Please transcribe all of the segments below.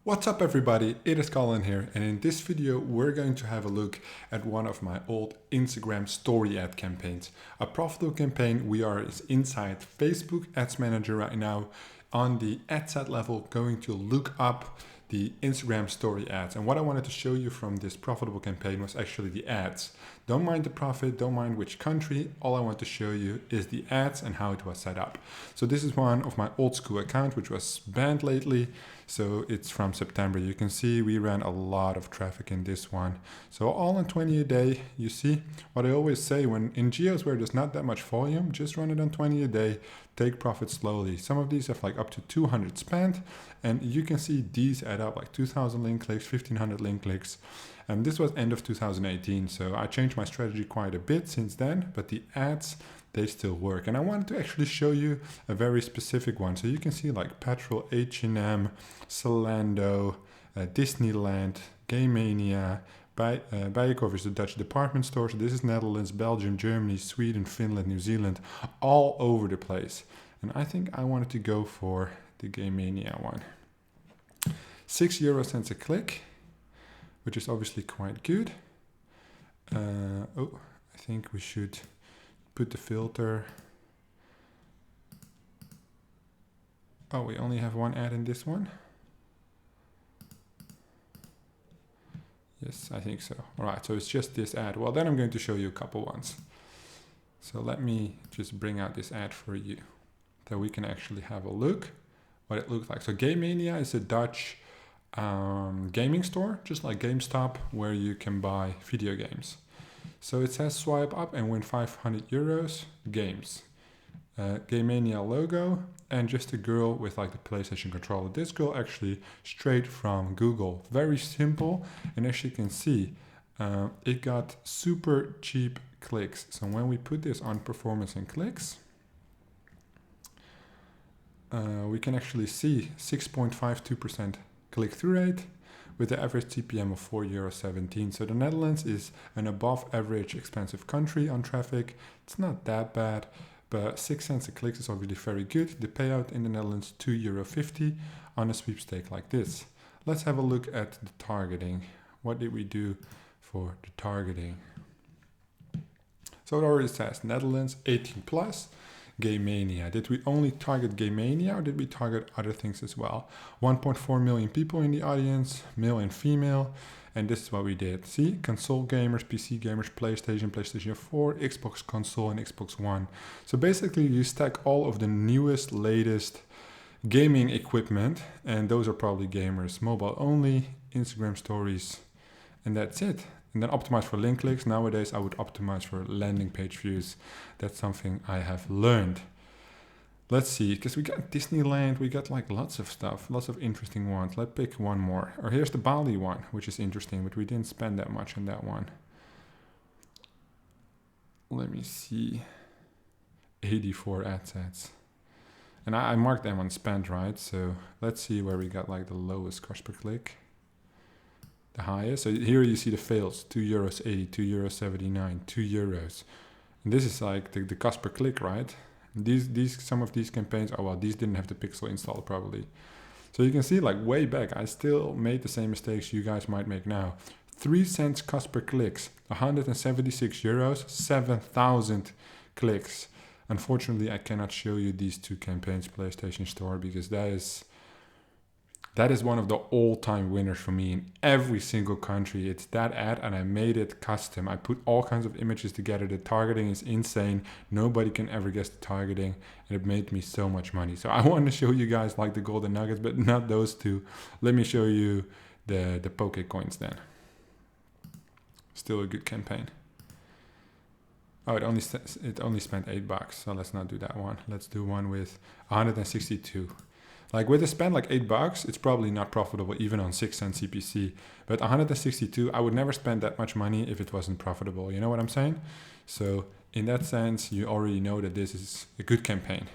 What's up everybody, it is Colin here, and in this video we're going to have a look at one of my old Instagram story ad campaigns. A profitable campaign. We are inside Facebook Ads Manager right now on the ad set level, going to look up the Instagram story ads. And what I wanted to show you from this profitable campaign was actually the ads. Don't mind the profit, don't mind which country. All I want to show you is the ads and how it was set up. So this is one of my old school accounts, which was banned lately. So it's from September. You can see we ran a lot of traffic in this one. So all in 20 a day. You see what I always say, when in geos where there's not that much volume, just run it on 20 a day, take profit slowly. Some of these have like up to 200 spent, and you can see these add up like 2,000 link clicks, 1,500 link clicks. And this was end of 2018. So I changed my strategy quite a bit since then, but the ads, they still work. And I wanted to actually show you a very specific one. So you can see like Petrol, H&M, Zalando, Disneyland, Game Mania, Bijenkorf is the Dutch department store. So this is Netherlands, Belgium, Germany, Sweden, Finland, New Zealand, all over the place. And I think I wanted to go for the Game Mania one. 6 euro cents a click, which is obviously quite good. I think we should put the filter. Oh, we only have one ad in this one. Yes, I think so. All right, so it's just this ad. Well, then I'm going to show you a couple ones. So let me just bring out this ad for you so we can actually have a look what it looks like. So Game Mania is a Dutch gaming store, just like GameStop, where you can buy video games. So it says swipe up and win 500 euros games. Game Mania logo and just a girl with like the PlayStation controller. This girl actually straight from Google. Very simple, and as you can see, it got super cheap clicks. So when we put this on performance and clicks, we can actually see 6.52% click-through rate with the average CPM of €4.17. So the Netherlands is an above average expensive country on traffic. It's not that bad, but 6 cents a click is obviously very good. The payout in the Netherlands, €2.50 on a sweepstake like this. Let's have a look at the targeting. What did we do for the targeting? So it already says Netherlands 18 plus. Game Mania. Did we only target Game Mania or did we target other things as well? 1.4 million people in the audience, male and female. And this is what we did. See, console gamers, PC gamers, PlayStation, PlayStation 4, Xbox console and Xbox One. So basically you stack all of the newest, latest gaming equipment, and those are probably gamers. Mobile only, Instagram stories, and that's it. And then optimize for link clicks. Nowadays, I would optimize for landing page views. That's something I have learned. Let's see, because we got Disneyland, we got like lots of stuff, lots of interesting ones. Let's pick one more. Or here's the Bali one, which is interesting, but we didn't spend that much on that one. Let me see. 84 ad sets. And I marked them on spend, right? So let's see where we got like the lowest cost per click. The highest. So here you see the fails, €2.80, €2.79, €2. And this is like the cost per click, right? Some of these campaigns, oh well, these didn't have the pixel installed probably. So you can see like way back, I still made the same mistakes you guys might make now. 3 cents cost per clicks, €176, 7,000 clicks. Unfortunately, I cannot show you these two campaigns, PlayStation Store, because that is one of the all-time winners for me in every single country. It's that ad, and I made it custom. I put all kinds of images together. The targeting is insane. Nobody can ever guess the targeting, and it made me so much money. So I want to show you guys like the golden nuggets, but not those two. Let me show you the Poke coins then. Still a good campaign. Oh, it only spent $8, so let's not do that one. Let's do one with 162. Like with a spend like $8, it's probably not profitable even on 6 cent CPC. But 162, I would never spend that much money if it wasn't profitable. You know what I'm saying? So in that sense, you already know that this is a good campaign.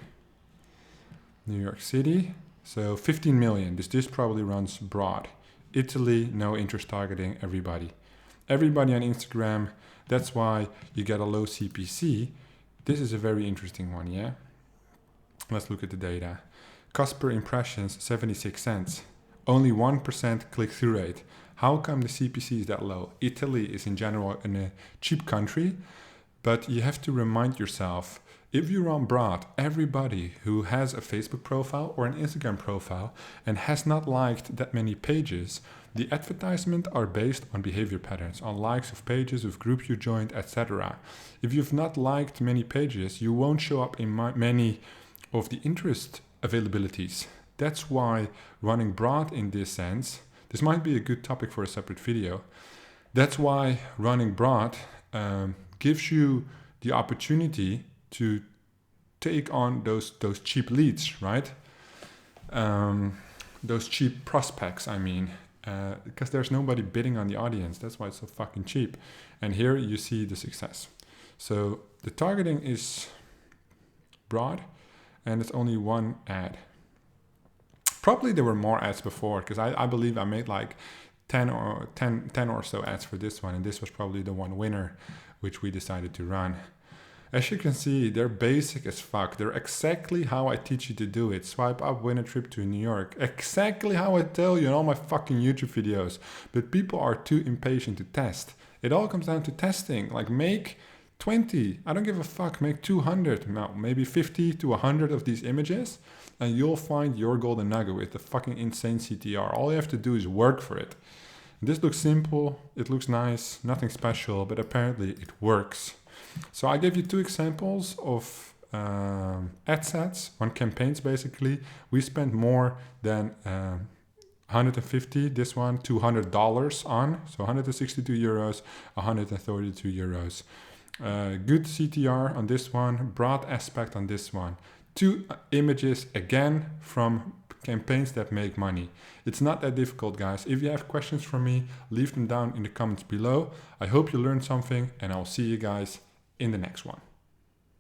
New York City, so 15 million. This probably runs broad. Italy, no interest targeting, everybody. Everybody on Instagram. That's why you get a low CPC. This is a very interesting one, yeah? Let's look at the data. Cost per impressions, 76 cents. only 1% click-through rate. How come the CPC is that low? Italy is in general a cheap country, but you have to remind yourself, if you run broad, everybody who has a Facebook profile or an Instagram profile and has not liked that many pages, the advertisements are based on behavior patterns, on likes of pages, of groups you joined, etc. If you've not liked many pages, you won't show up in many of the interest availabilities. That's why running broad in this sense, this might be a good topic for a separate video. That's why running broad gives you the opportunity to take on those cheap leads, right? Those cheap prospects, I mean, because there's nobody bidding on the audience. That's why it's so fucking cheap. And here you see the success. So the targeting is broad, and it's only one ad. Probably there were more ads before, because I believe I made like 10 or so ads for this one, and this was probably the one winner which we decided to run. As you can see, they're basic as fuck. They're exactly how I teach you to do it. Swipe up, win a trip to New York. Exactly how I tell you in all my fucking YouTube videos. But people are too impatient to test. It all comes down to testing. Like, make 20, I don't give a fuck, make 200, no, maybe 50 to 100 of these images, and you'll find your golden nugget with the fucking insane CTR. All you have to do is work for it. This looks simple, it looks nice, nothing special, but apparently it works. So I gave you 2 examples of ad sets on campaigns. Basically, we spent more than 150, this one $200 on, so 162 euros, 132 euros. Good CTR on this one, broad aspect on this one. 2 images again from campaigns that make money. It's not that difficult, guys. If you have questions for me, leave them down in the comments below. I hope you learned something, and I'll see you guys in the next one.